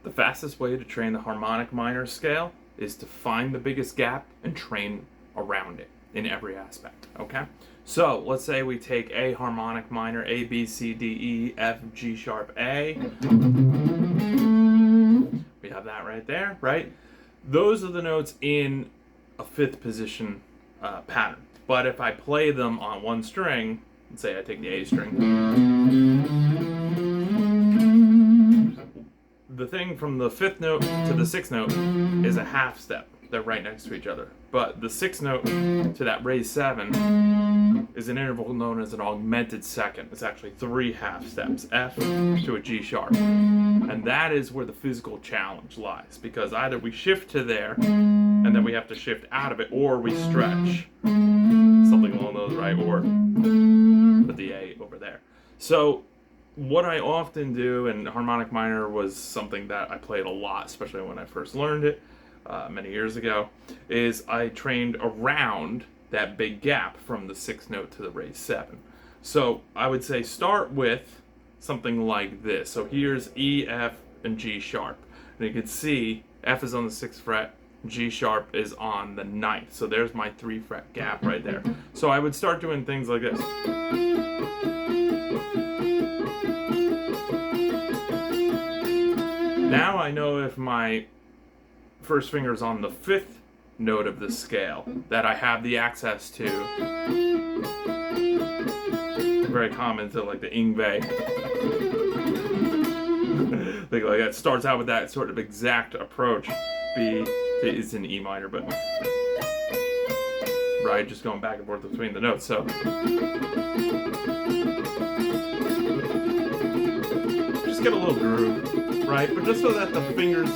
The fastest way to train the harmonic minor scale is to find the biggest gap and train around it in every aspect, okay? So let's say we take A harmonic minor, A, B, C, D, E, F, G sharp, A. We have that right there, right? Those are the notes in a fifth position pattern. But if I play them on one string, let's say I take the A string, the thing from the fifth note to the sixth note is a half step. They're right next to each other. But the sixth note to that raised 7 is an interval known as an augmented second. It's actually 3 half steps, F to a G sharp. And that is where the physical challenge lies, because either we shift to there and then we have to shift out of it, or we stretch, something along those, right, or put the A over there. So what I often do, and harmonic minor was something that I played a lot, especially when I first learned it many years ago, is I trained around that big gap from the sixth note to the raised 7. So I would say start with something like this. So here's E, F, and G sharp. And you can see F is on the 6th fret, G sharp is on the 9th. So there's my 3 fret gap right there. So I would start doing things like this. Now I know if my first finger is on the 5th note of the scale that I have the access to. Very common to like the Ingve. Think like that. Starts out with that sort of exact approach. B is in E minor, but right, just going back and forth between the notes. So just get a little groove, right? But just so that the fingers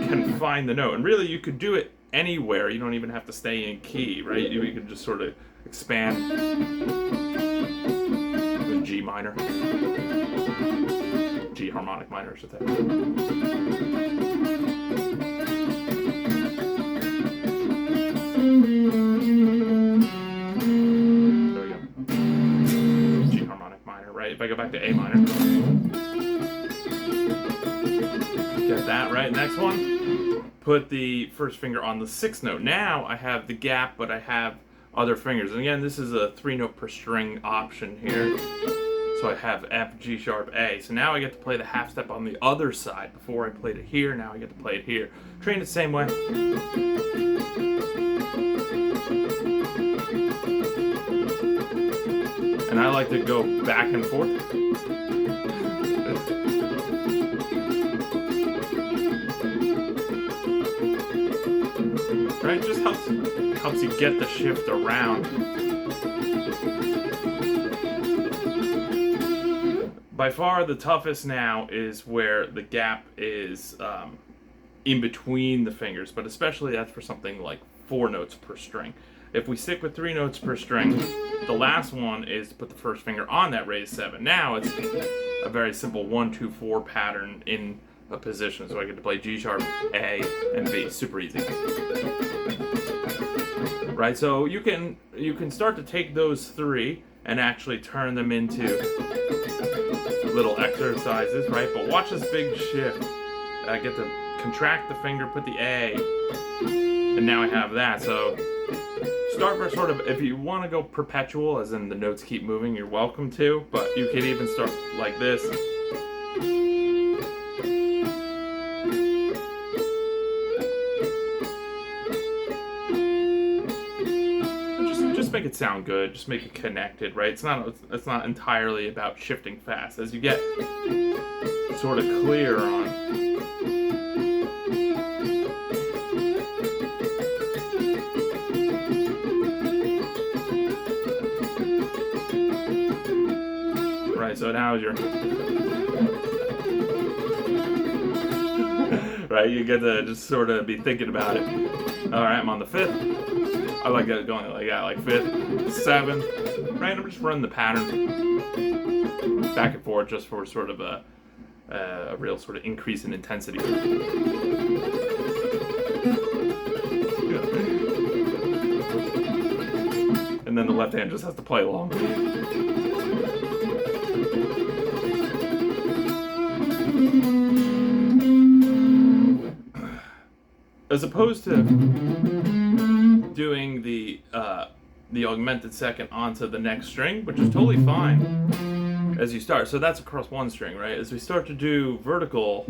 can find the note. And really, you could do it anywhere. You don't even have to stay in key, right? You can just sort of expand with G minor. G harmonic minor, I should say. There we go. G harmonic minor, right? If I go back to A minor. Get that, right? Next one. Put the first finger on the 6th note. Now I have the gap, but I have other fingers. And again, this is a 3-note per string option here. So I have F, G sharp, A. So now I get to play the half step on the other side. Before I played it here, now I get to play it here. Train it the same way. And I like to go back and forth. Right, just helps you get the shift around. By far the toughest now is where the gap is in between the fingers, but especially that's for something like 4 notes per string. If we stick with 3 notes per string, the last one is to put the first finger on that raised 7. Now it's a very simple 1, 2, 4 pattern in a position, so I get to play G sharp, A, and B. Super easy. Right, so you can start to take those 3 and actually turn them into little exercises, right? But watch this big shift. I get to contract the finger, put the A, and now I have that. So start by sort of, if you want to go perpetual, as in the notes keep moving, you're welcome to, but you could even start like this. Just make it sound good, just make it connected, right? It's not entirely about shifting fast. As you get sort of clear on right, so now you're right, you get to just sort of be thinking about it. Alright, I'm on the 5th. I like that going like that, like 5th, 7th, right? I'm just running the pattern back and forth just for sort of a real sort of increase in intensity. And then the left hand just has to play along. as opposed to doing the augmented second onto the next string, which is totally fine as you start. So that's across one string, right? As we start to do vertical,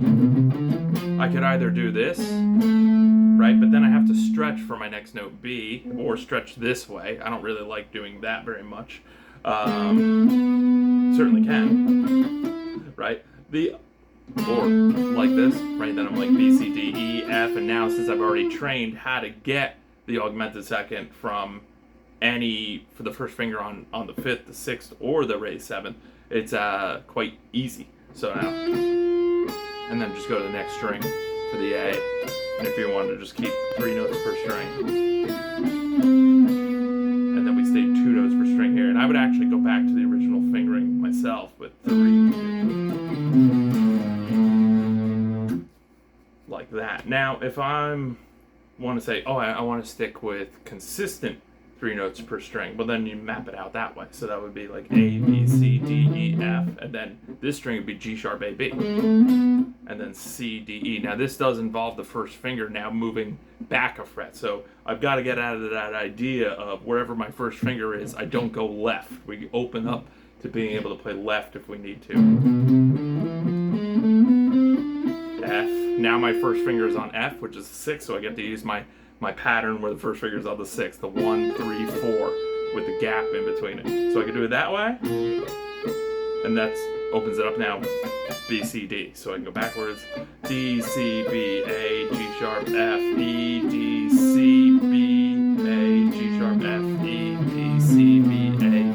I could either do this, right? But then I have to stretch for my next note B, or stretch this way. I don't really like doing that very much. Certainly can, right? Or like this, right? Then I'm like B, C, D, E, F, and now since I've already trained how to get the augmented second from for the first finger on the 5th, the 6th, or the raised 7th, it's quite easy. So now, and then just go to the next string for the A, and if you wanted to just keep 3 notes per string, and then we stay 2 notes per string here, and I would actually go back to the original fingering myself with 3, like that. Now, if I want to say, oh, I want to stick with consistent 3 notes per string, well, then you map it out that way. So that would be like A, B, C, D, E, F, and then this string would be G sharp, A, B, and then C, D, E. Now this does involve the first finger now moving back a fret. So I've got to get out of that idea of wherever my first finger is, I don't go left. We open up to being able to play left if we need to. F. Now my first finger is on F, which is 6, so I get to use my pattern where the first finger is on the 6th, the 1, 3, 4, with the gap in between it. So I can do it that way, and that opens it up now, B, C, D. So I can go backwards, D, C, B, A, G sharp, F, E, D, C, B, A, G sharp, F, E, D, C, B, A,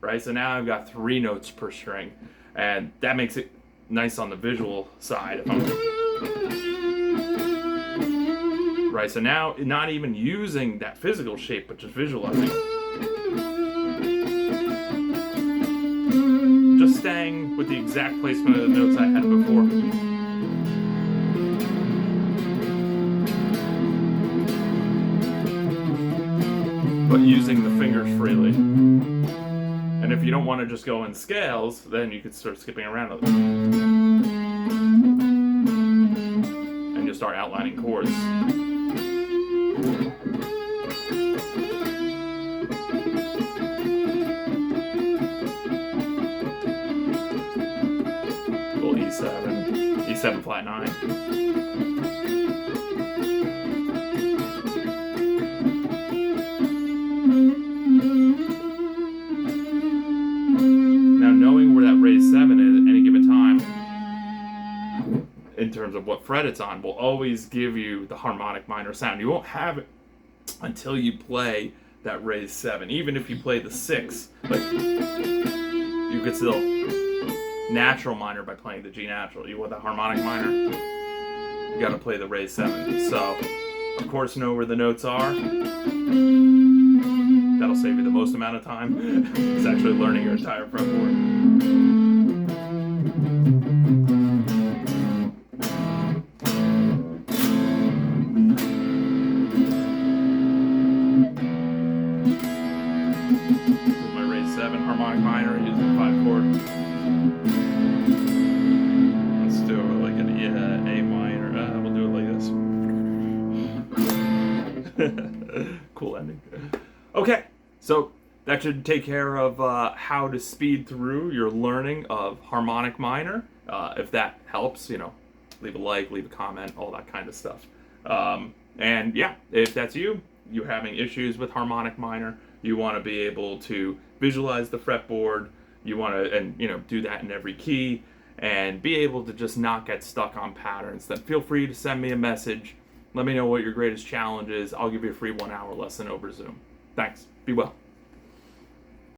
right? So now I've got 3 notes per string, and that makes it nice on the visual side. Right, so now not even using that physical shape, but just visualizing. Just staying with the exact placement of the notes I had before. But using the fingers freely. And if you don't want to just go in scales, then you could start skipping around a little. And you'll start outlining chords. Little E7 flat 9. Now knowing where that raised 7 is at any given time, in terms of what fret it's on, will always give you the harmonic minor sound. You won't have it until you play that raised 7. Even if you play the 6, like you could still natural minor by playing the G natural. You want the harmonic minor, you got to play the raised 7. So, of course, know where the notes are. That'll save you the most amount of time. It's actually learning your entire fretboard. Harmonic minor using 5 chord. Let's do it like an A minor. We'll do it like this. Cool ending. Okay, so that should take care of how to speed through your learning of harmonic minor. If that helps, leave a like, leave a comment, all that kind of stuff. And yeah, if that's you're having issues with harmonic minor, you want to be able to visualize the fretboard, you want to, do that in every key, and be able to just not get stuck on patterns, then feel free to send me a message. Let me know what your greatest challenge is. I'll give you a free 1-hour lesson over Zoom. Thanks. Be well.